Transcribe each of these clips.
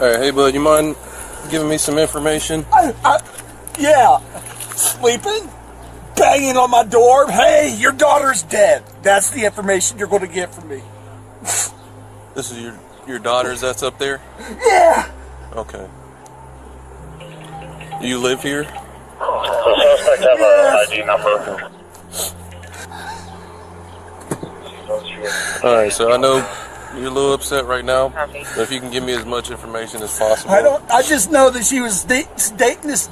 Alright, hey bud, you mind giving me some information? Yeah. Sleeping? Banging on my door? Hey, your daughter's dead. That's the information you're going to get from me. This is your daughter's that's up there? Yeah. Okay. You live here? The suspect have an ID number. Alright, so I know you're a little upset right now, but if you can give me as much information as possible. I just know that she was dating this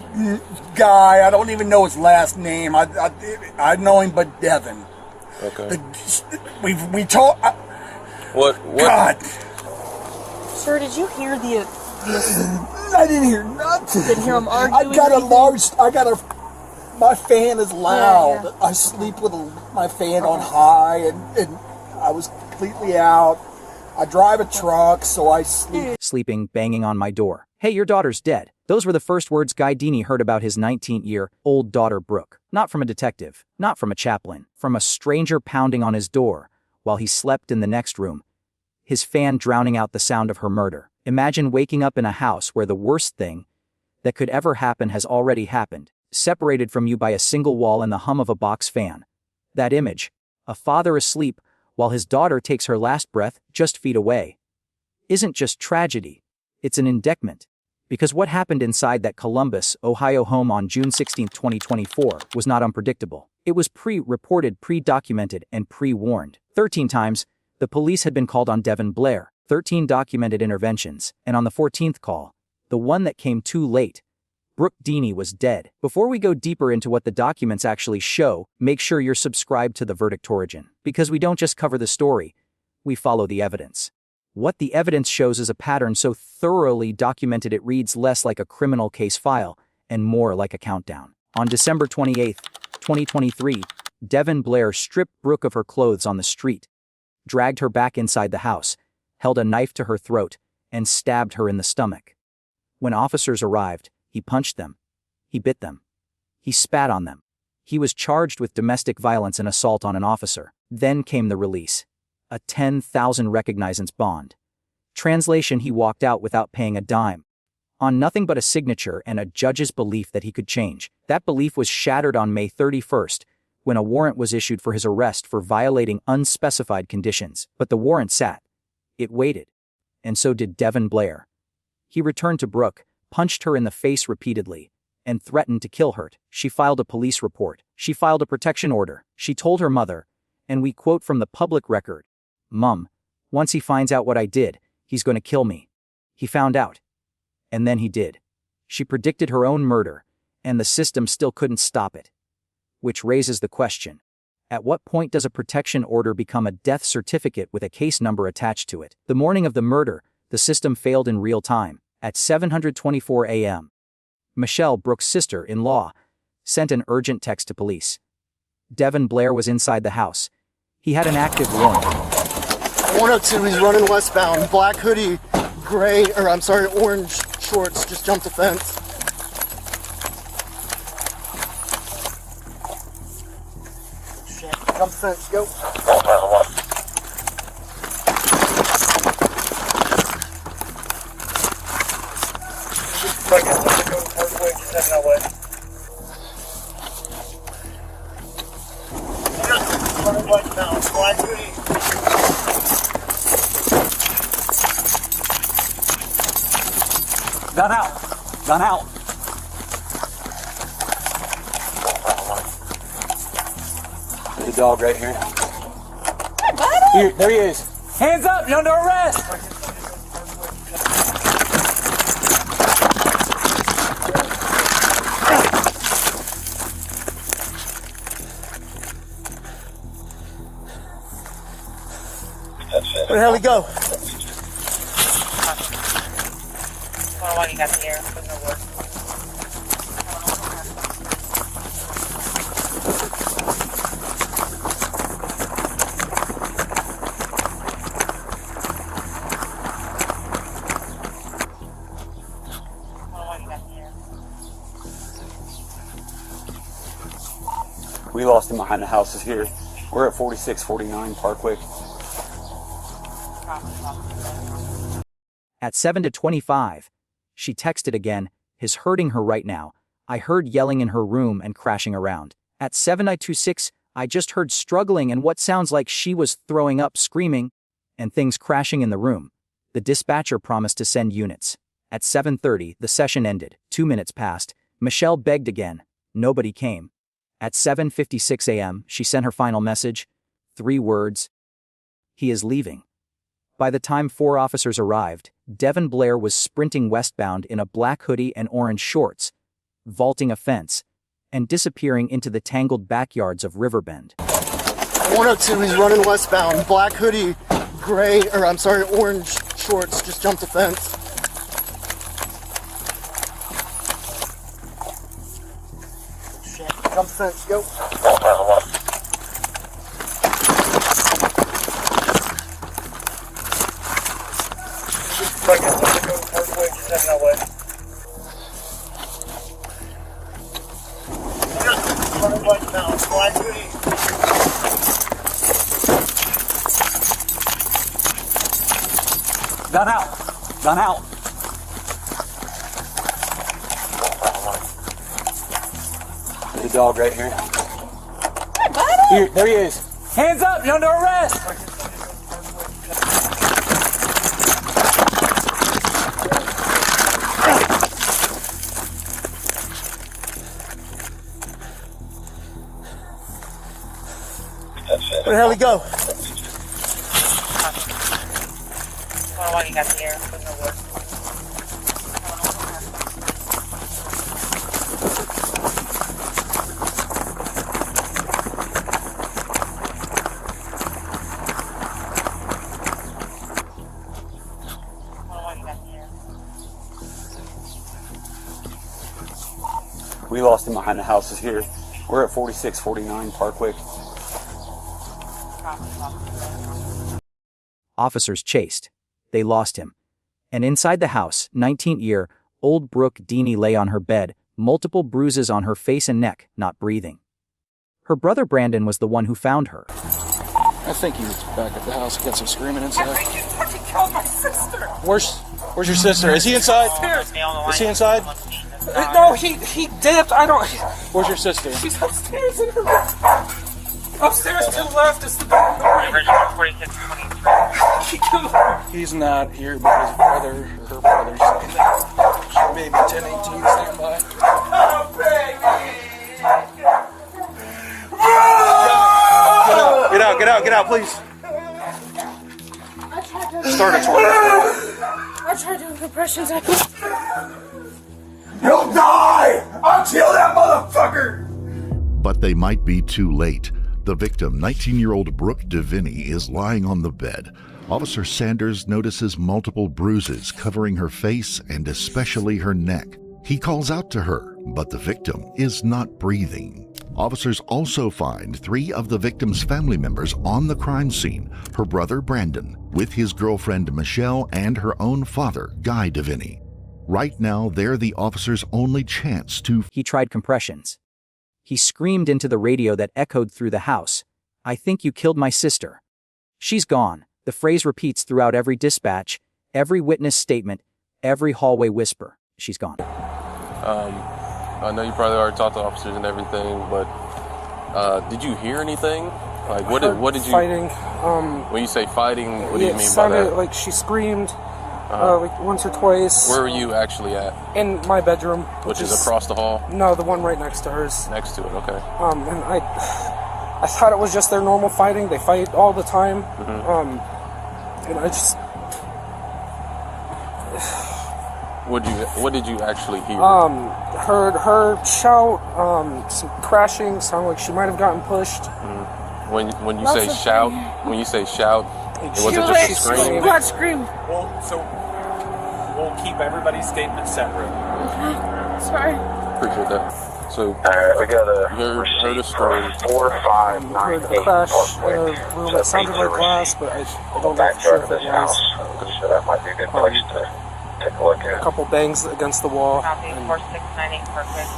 guy. I don't even know his last name. I know him but Devon. Okay. We told... What? God. Sir, did you hear the I didn't hear nothing. Didn't hear him arguing? My fan is loud. Yeah. I sleep with my fan on high, and I was completely out. I drive a truck, so I sleep. Sleeping, banging on my door. Hey, your daughter's dead. Those were the first words Guy Deini heard about his 19-year-old daughter, Brooke. Not from a detective, not from a chaplain, from a stranger pounding on his door while he slept in the next room, his fan drowning out the sound of her murder. Imagine waking up in a house where the worst thing that could ever happen has already happened, separated from you by a single wall and the hum of a box fan. That image, a father asleep while his daughter takes her last breath just feet away, isn't just tragedy, it's an indictment. Because what happened inside that Columbus, Ohio home on June 16, 2024 was not unpredictable. It was pre-reported, pre-documented, and pre-warned. 13 times, the police had been called on Devon Blair, 13 documented interventions, and on the 14th call, the one that came too late, Brooke Deini was dead. Before we go deeper into what the documents actually show, make sure you're subscribed to the VerdictOrigin, because we don't just cover the story, we follow the evidence. What the evidence shows is a pattern so thoroughly documented it reads less like a criminal case file and more like a countdown. On December 28, 2023, Devon Blair stripped Brooke of her clothes on the street, dragged her back inside the house, held a knife to her throat, and stabbed her in the stomach. When officers arrived, he punched them. He bit them. He spat on them. He was charged with domestic violence and assault on an officer. Then came the release. A 10,000 recognizance bond. Translation: he walked out without paying a dime. On nothing but a signature and a judge's belief that he could change. That belief was shattered on May 31st, when a warrant was issued for his arrest for violating unspecified conditions. But the warrant sat. It waited. And so did Devon Blair. He returned to Brooke, punched her in the face repeatedly, and threatened to kill her. She filed a police report. She filed a protection order. She told her mother, and we quote from the public record, "Mum, once he finds out what I did, he's going to kill me." He found out. And then he did. She predicted her own murder, and the system still couldn't stop it. Which raises the question, at what point does a protection order become a death certificate with a case number attached to it? The morning of the murder, the system failed in real time. At 7:24 a.m., Michelle, Brooke's sister-in-law, sent an urgent text to police. Devon Blair was inside the house. He had an active warrant. 102, he's running westbound. Black hoodie, orange shorts, just jumped the fence. Shit, jump the fence, go. Black hoodie. Gun out. Gun out. There's a dog right here. Here, there he is. Hands up, you're under arrest. Where the hell he go? Why you got the air? We lost him behind the houses here. We're at 4649 Parkway. At 7:25, she texted again, "Is hurting her right now. I heard yelling in her room and crashing around." At 7:26, I just heard struggling and what sounds like she was throwing up, screaming, and things crashing in the room. The dispatcher promised to send units. At 7:30, the session ended. 2 minutes passed. Michelle begged again. Nobody came. At 7:56 a.m., she sent her final message. 3 words. "He is leaving." By the time 4 officers arrived, Devon Blair was sprinting westbound in a black hoodie and orange shorts, vaulting a fence, and disappearing into the tangled backyards of Riverbend. 102, he's running westbound. Black hoodie, orange shorts, just jumped the fence. Shit, jump the fence, go. Running westbound, black hoodie. Gun out. Gun out. There's a dog right here. Here, there he is. Hands up, you're under arrest. Where the hell he go? What you got here? No work. We lost him behind the houses here. We're at 4649 Parkway. Officers chased. They lost him. And inside the house, 19-year-old Brooke Deini lay on her bed, multiple bruises on her face and neck, not breathing. Her brother Brandon was the one who found her. I think he was back at the house. He got some screaming inside. I think you fucking killed my sister. Where's your sister? Is he inside? Is he inside? No, he dipped. I don't. Where's your sister? She's upstairs in her room. Upstairs to the left is the door. He killed her. He's not here, but his brother or her brother's saying that. Maybe 1018, stand by. Oh, baby. Get out, please. Start it. I tried doing compressions. I couldn't. He'll die! I'll kill that motherfucker! But they might be too late. The victim, 19-year-old Brooke Deini, is lying on the bed. Officer Sanders notices multiple bruises covering her face and especially her neck. He calls out to her, but the victim is not breathing. Officers also find 3 of the victim's family members on the crime scene, her brother Brandon, with his girlfriend Michelle and her own father, Guy Deini. Right now, they're the officer's only chance to... He tried compressions. He screamed into the radio that echoed through the house, "I think you killed my sister. She's gone." The phrase repeats throughout every dispatch, every witness statement, every hallway whisper. She's gone. I know you probably already talked to officers and everything, but did you hear anything? Like, what did you... Fighting. When you say fighting, what do you mean by sounded that? like she screamed like once or twice. Where were you actually at? In my bedroom. Which is across the hall? No, the one right next to hers. Next to it, okay. And I thought it was just their normal fighting. They fight all the time. And I just... What did you actually hear? Heard her shout, some crashing, sounded like she might have gotten pushed. When you say shout, it wasn't just a scream? Not scream. We'll keep everybody's statement separate. Sorry. Appreciate that. So, we got a heard a scream. 4598. Heard a crash in a room that sounded like glass, but I don't know for sure if it was. So that might be a good place to take a look A at. couple bangs against the wall. Copy 4698, perfect.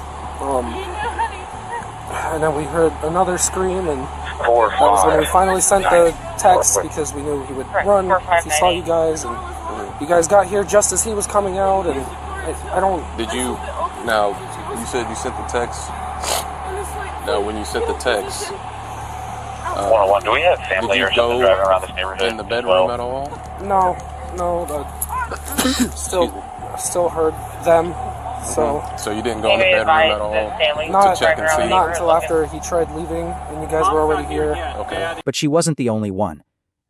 And then we heard another scream, and 4 that was when we finally sent the text because we knew he would run if he saw you guys. And You guys got here just as he was coming out, and I don't... Did you... Now, you said you sent the text. Now, when you sent the text... 101, do we have family or something driving around this neighborhood? In the bedroom at all? No, still heard them, so... So you didn't go in the bedroom at all to check and see? Not until after he tried leaving, and you guys were already here. Okay. But she wasn't the only one.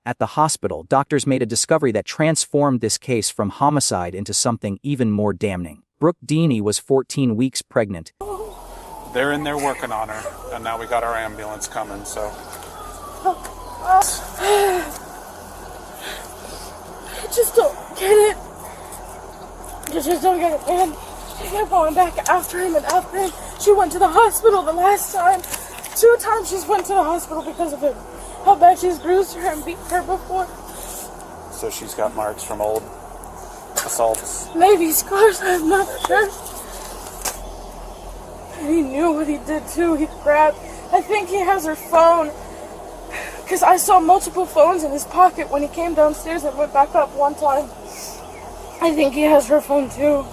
At the hospital, doctors made a discovery that transformed this case from homicide into something even more damning. Brooke Deini was 14 weeks pregnant. They're in there working on her, and now we got our ambulance coming, so... I just don't get it. I just don't get it, man. She kept going back after him and after him. She went to the hospital the last time. 2 times she's went to the hospital because of him. How bad she's bruised her and beat her before. So she's got marks from old assaults. Maybe scars, I'm not sure. And he knew what he did too. He grabbed, I think he has her phone. Because I saw multiple phones in his pocket when he came downstairs and went back up one time. I think he has her phone too.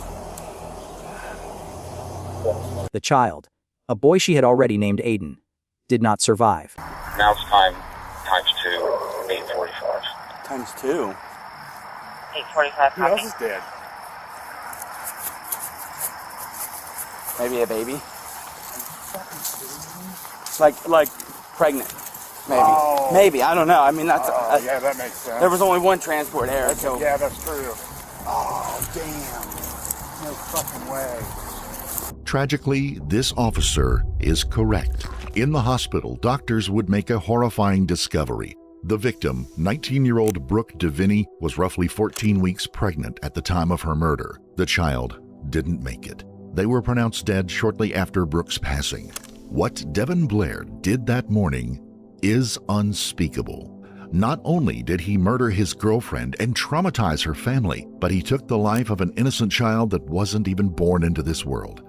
The child, a boy she had already named Aiden, did not survive. Now it's time, times 2, 8:45. Times 2? 8:45. Who else is dead? Maybe a baby? Like pregnant. Maybe. Oh. Maybe, I don't know. I mean, that's... yeah, that makes sense. There was only one transport here, so... Yeah, that's true. Oh, damn. No fucking way. Tragically, this officer is correct. In the hospital, doctors would make a horrifying discovery. The victim, 19-year-old Brooke Deini, was roughly 14 weeks pregnant at the time of her murder. The child didn't make it. They were pronounced dead shortly after Brooke's passing. What Devon Blair did that morning is unspeakable. Not only did he murder his girlfriend and traumatize her family, but he took the life of an innocent child that wasn't even born into this world.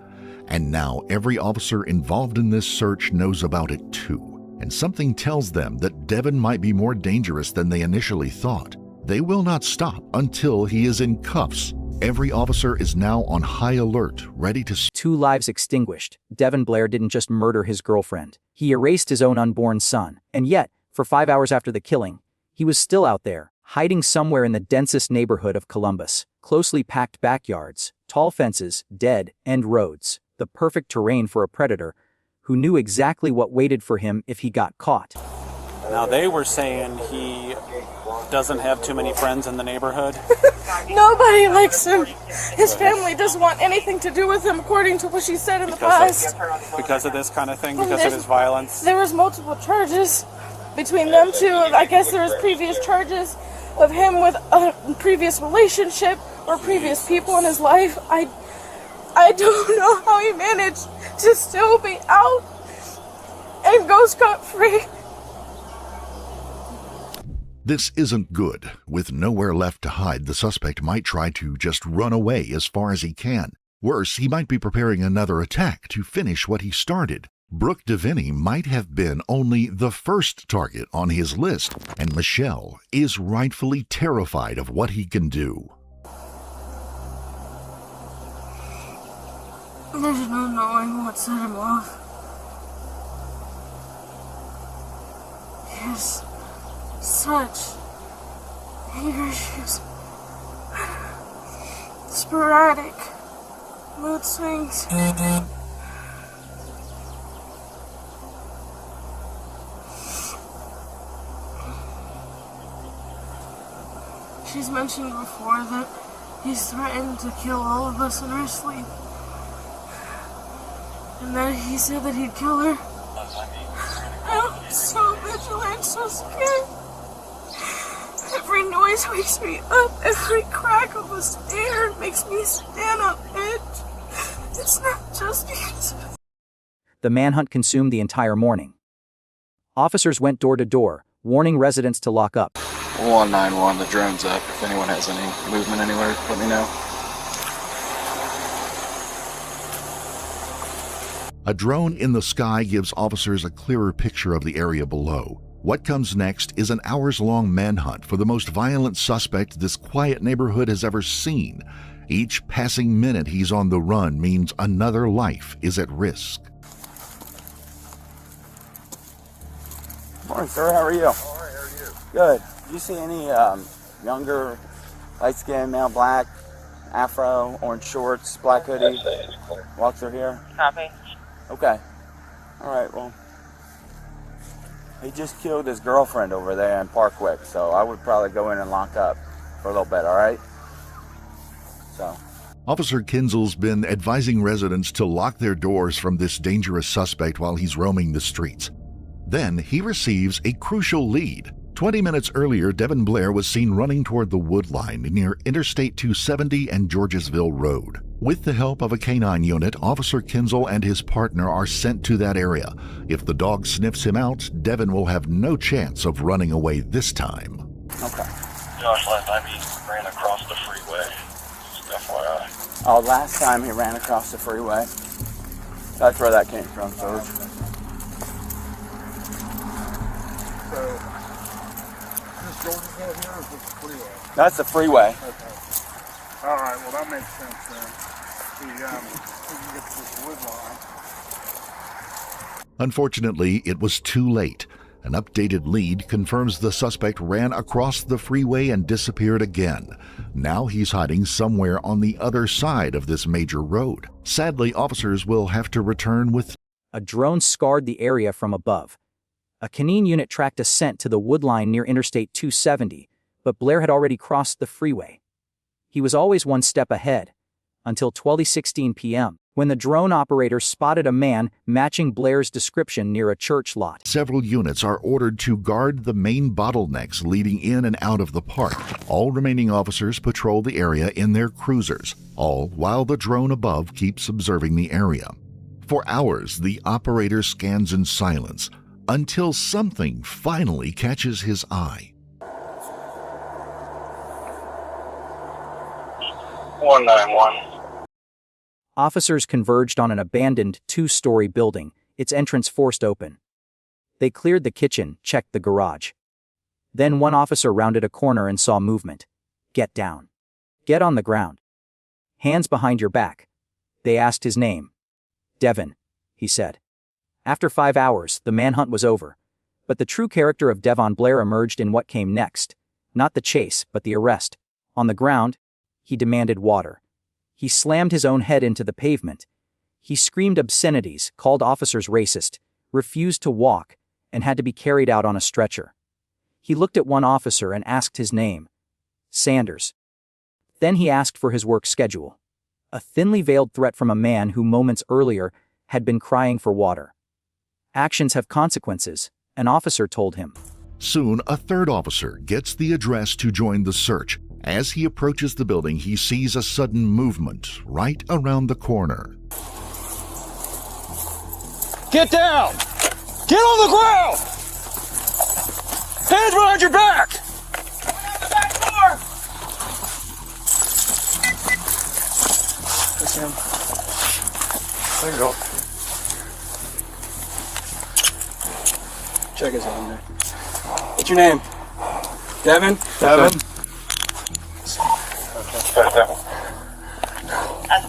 And now every officer involved in this search knows about it too. And something tells them that Devon might be more dangerous than they initially thought. They will not stop until he is in cuffs. Every officer is now on high alert, ready to... 2 lives extinguished. Devon Blair didn't just murder his girlfriend. He erased his own unborn son. And yet, for 5 hours after the killing, he was still out there, hiding somewhere in the densest neighborhood of Columbus. Closely packed backyards, tall fences, dead end roads. The perfect terrain for a predator who knew exactly what waited for him if he got caught. Now, they were saying he doesn't have too many friends in the neighborhood. Nobody likes him. His family doesn't want anything to do with him, according to what she said in the past. Because of this kind of thing, because of his violence. There was multiple charges between them two. I guess there was previous charges of him with a previous relationship or previous people in his life. I don't know how he managed to still be out and go scot-free. This isn't good. With nowhere left to hide, the suspect might try to just run away as far as he can. Worse, he might be preparing another attack to finish what he started. Brooke Deini might have been only the first target on his list, and Michelle is rightfully terrified of what he can do. There's no knowing what set him off. Yes. Such anger issues, sporadic mood swings. She's mentioned before that he's threatened to kill all of us in our sleep, and then he said that he'd kill her. I'm so vigilant, so scared. Every noise wakes me up. Every crack of the stair makes me stand on edge. It's not just because... The manhunt consumed the entire morning. Officers went door to door, warning residents to lock up. 191, the drone's up. If anyone has any movement anywhere, let me know. A drone in the sky gives officers a clearer picture of the area below. What comes next is an hours-long manhunt for the most violent suspect this quiet neighborhood has ever seen. Each passing minute he's on the run means another life is at risk. Morning, sir. How are you? All right, how are you? Good. Do you see any younger, light-skinned, male, black, afro, orange shorts, black hoodie, walk through here? Copy. Okay. All right, well, he just killed his girlfriend over there in Parkwick, so I would probably go in and lock up for a little bit, all right? So. Officer Kinzel's been advising residents to lock their doors from this dangerous suspect while he's roaming the streets. Then he receives a crucial lead. 20 minutes earlier, Devon Blair was seen running toward the wood line near Interstate 270 and Georgesville Road. With the help of a canine unit, Officer Kinzel and his partner are sent to that area. If the dog sniffs him out, Devon will have no chance of running away this time. Okay. Josh, last time he ran across the freeway. Just FYI. Oh, last time he ran across the freeway. That's where that came from, Serge. So, this Georgesville here or is this the freeway? That's the freeway. Okay. All right, well that makes sense then. We can get to this wood line. Unfortunately, it was too late. An updated lead confirms the suspect ran across the freeway and disappeared again. Now he's hiding somewhere on the other side of this major road. Sadly, officers will have to return with... A drone scarred the area from above. A canine unit tracked a scent to the wood line near Interstate 270, but Blair had already crossed the freeway. He was always one step ahead, until 12:16 p.m., when the drone operator spotted a man matching Blair's description near a church lot. Several units are ordered to guard the main bottlenecks leading in and out of the park. All remaining officers patrol the area in their cruisers, all while the drone above keeps observing the area. For hours, the operator scans in silence, until something finally catches his eye. 191. Officers converged on an abandoned two-story building, its entrance forced open. They cleared the kitchen, checked the garage. Then one officer rounded a corner and saw movement. Get down. Get on the ground. Hands behind your back. They asked his name. Devon, he said. After 5 hours, the manhunt was over. But the true character of Devon Blair emerged in what came next. Not the chase, but the arrest. On the ground, he demanded water. He slammed his own head into the pavement. He screamed obscenities, called officers racist, refused to walk, and had to be carried out on a stretcher. He looked at one officer and asked his name. Sanders. Then he asked for his work schedule. A thinly veiled threat from a man who moments earlier had been crying for water. Actions have consequences, an officer told him. Soon, a third officer gets the address to join the search. As he approaches the building, he sees a sudden movement right around the corner. Get down! Get on the ground! Hands behind your back! Open the back door! That's him. There you go. Check his on there. What's your name? Devon? Devon.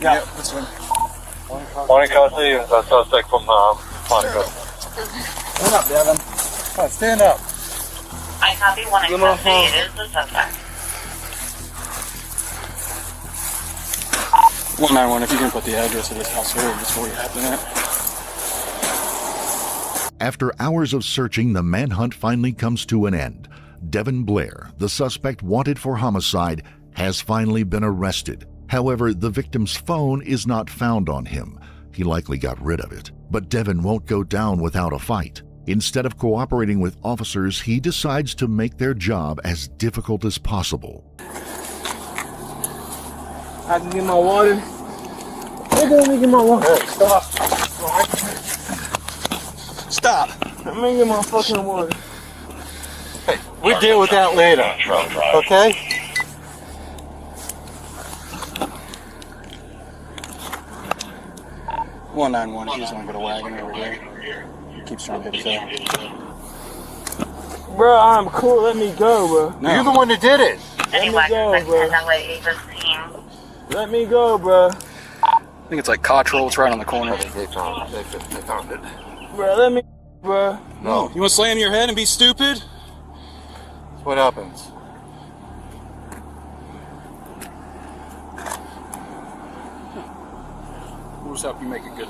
Yeah, this one. Monica, I see a suspect from Monica. Stand up, Devon. Oh, stand up. I copy one and copy. It is the suspect. 191, if you can put the address of this house here before you happen that. After hours of searching, the manhunt finally comes to an end. Devon Blair, the suspect wanted for homicide, has finally been arrested. However, the victim's phone is not found on him. He likely got rid of it. But Devon won't go down without a fight. Instead of cooperating with officers, he decides to make their job as difficult as possible. I can get my water. Let me get my water. Stop. Stop. Let me get my fucking water. Hey, we'll deal with that later. Okay? One 9-1. He just want to go to wagon over there. Keeps trying to hit his head. Bro, I'm cool. Let me go, bro. No. You're the one that did it. Let me go, bro. Let me go, bro. I think it's like Cottrell. It's right on the corner. They found it. Bro, let me, bro. No. You want to slam your head and be stupid? That's what happens. We'll just help you make a good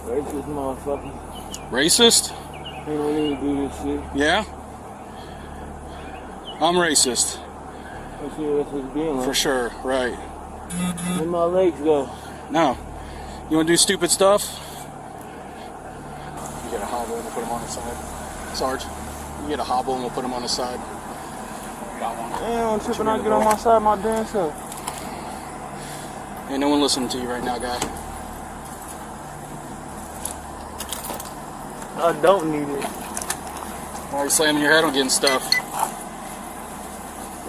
Racist motherfucker. Racist? You don't need to do this shit. Yeah? I'm racist. That's what it's being like. For sure, right. Where my legs go? No. You want to do stupid stuff? You get a hobble and we'll put him on the side. Sarge, you get a hobble and we'll put him on the side. Got one. Damn, I'm tripping. I get on my side, my damn self. Ain't no one listening to you right now, guy. I don't need it. Why are you slamming your head on getting stuff?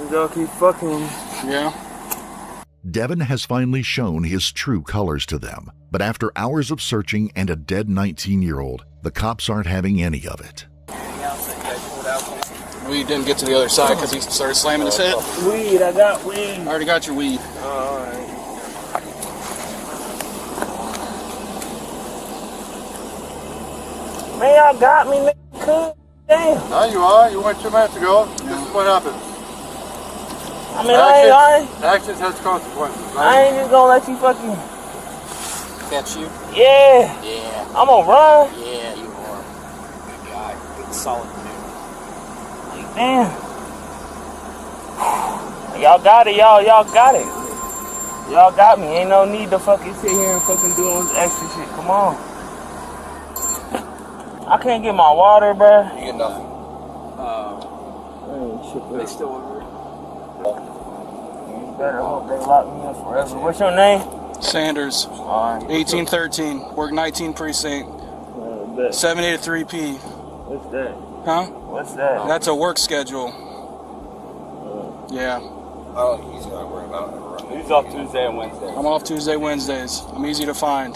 Y'all keep fucking. Yeah? Devon has finally shown his true colors to them, but after hours of searching and a dead 19-year-old, the cops aren't having any of it. We didn't get to the other side because he started slamming his head. Weed, I got weed. I already got your weed. Alright. Man, y'all got me, nigga. Cool. Damn. Now you are. You went 2 minutes ago. This is what happens. I mean, I Actions has consequences. Right? I ain't just gonna let you fucking Catch you? Yeah. Yeah. I'm gonna run. Yeah, you are. Good guy. Good, solid dude. Like, damn. Y'all got it, y'all got it. Y'all got me. Ain't no need to fucking sit here and fucking do all this extra shit. Come on. I can't get my water, bro. You get nothing. They still over here. You better hope they lock me up forever. What's your name? Sanders. 1813. Work 19 precinct. 7A to 3P. What's that? Huh? What's that? That's a work schedule. Yeah. Oh, he's not worry about it. He's off Tuesday and Wednesday. I'm off Tuesday, Wednesdays. I'm easy to find.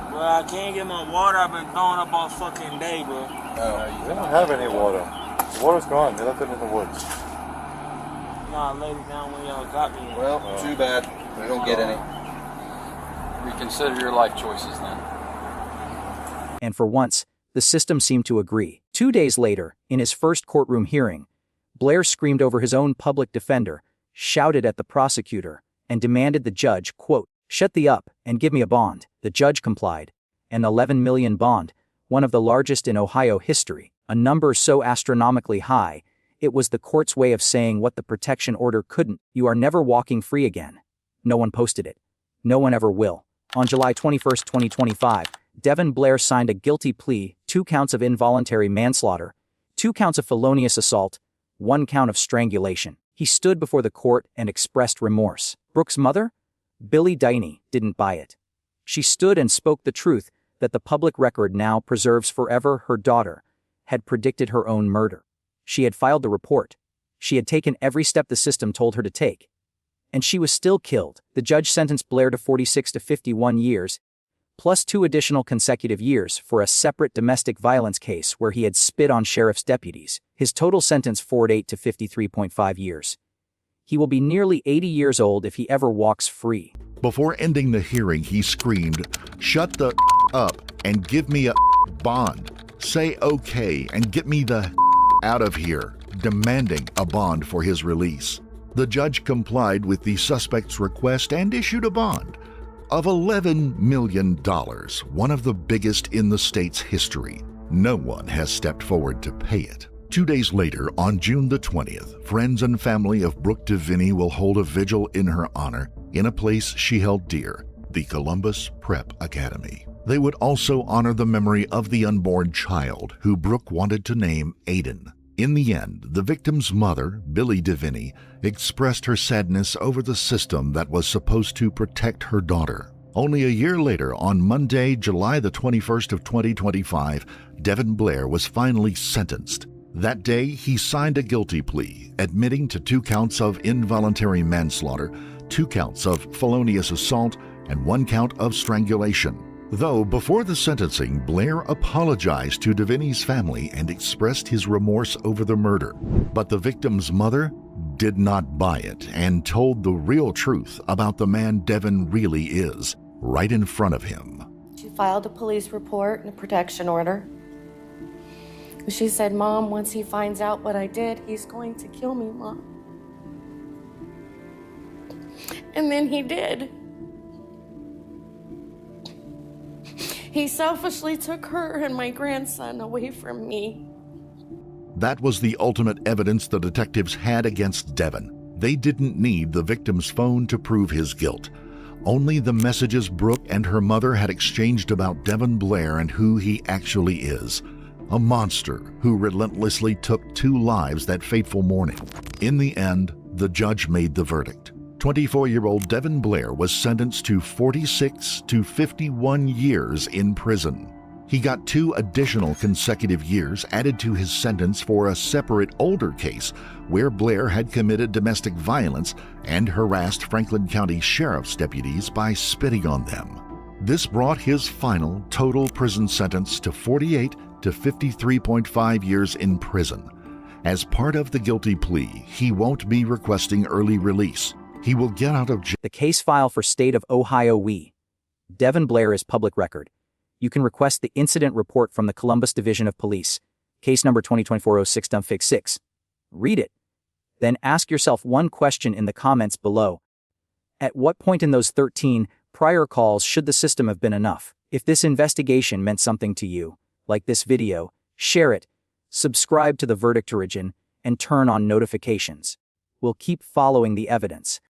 Bro, I can't get my water. I've been throwing up all fucking day, bro. They don't have any water. The water's gone. They left it in the woods. Nah, I laid it down when y'all got me. Well, too bad. We don't get any. Reconsider your life choices then. And for once, the system seemed to agree. 2 days later, in his first courtroom hearing, Blair screamed over his own public defender, shouted at the prosecutor, and demanded the judge, quote, "Shut the up and give me a bond." The judge complied. An $11 million bond, one of the largest in Ohio history, a number so astronomically high, it was the court's way of saying what the protection order couldn't. You are never walking free again. No one posted it. No one ever will. On July 21, 2025, Devon Blair signed a guilty plea, 2 counts of involuntary manslaughter, 2 counts of felonious assault, 1 count of strangulation. He stood before the court and expressed remorse. Brooke's mother, Brooke Deini, didn't buy it. She stood and spoke the truth that the public record now preserves forever. Her daughter had predicted her own murder. She had filed the report. She had taken every step the system told her to take. And she was still killed. The judge sentenced Blair to 46 to 51 years, plus 2 additional consecutive years for a separate domestic violence case where he had spit on sheriff's deputies. His total sentence 48 to 53.5 years. He will be nearly 80 years old if he ever walks free. Before ending the hearing, he screamed, "Shut the up and give me a bond. Say okay and get me the out of here," demanding a bond for his release. The judge complied with the suspect's request and issued a bond of $11 million, one of the biggest in the state's history. No one has stepped forward to pay it. 2 days later, on June the 20th, friends and family of Brooke Deini will hold a vigil in her honor in a place she held dear, the Columbus Prep Academy. They would also honor the memory of the unborn child who Brooke wanted to name Aiden. In the end, the victim's mother, Brooke Deini, expressed her sadness over the system that was supposed to protect her daughter. Only a year later, on Monday, July the 21st of 2025, Devon Blair was finally sentenced. That day, he signed a guilty plea, admitting to 2 counts of involuntary manslaughter, 2 counts of felonious assault, and 1 count of strangulation. Though before the sentencing, Blair apologized to Deviney's family and expressed his remorse over the murder. But the victim's mother did not buy it and told the real truth about the man Devon really is, right in front of him. She filed a police report and a protection order. She said, "Mom, once he finds out what I did, he's going to kill me, Mom." And then he did. He selfishly took her and my grandson away from me. That was the ultimate evidence the detectives had against Devon. They didn't need the victim's phone to prove his guilt. Only the messages Brooke and her mother had exchanged about Devon Blair and who he actually is. A monster who relentlessly took 2 lives that fateful morning. In the end, the judge made the verdict. 24-year-old Devon Blair was sentenced to 46 to 51 years in prison. He got 2 additional consecutive years added to his sentence for a separate older case where Blair had committed domestic violence and harassed Franklin County Sheriff's deputies by spitting on them. This brought his final total prison sentence to 48 to 53.5 years in prison. As part of the guilty plea, he won't be requesting early release. He will get out of jail. The case file for State of Ohio Devon Blair is public record. You can request the incident report from the Columbus Division of Police, case number 2024-06-6. Read it. Then ask yourself one question in the comments below. At what point in those 13 prior calls should the system have been enough? If this investigation meant something to you, like this video, share it, subscribe to the VerdictOrigin, and turn on notifications. We'll keep following the evidence.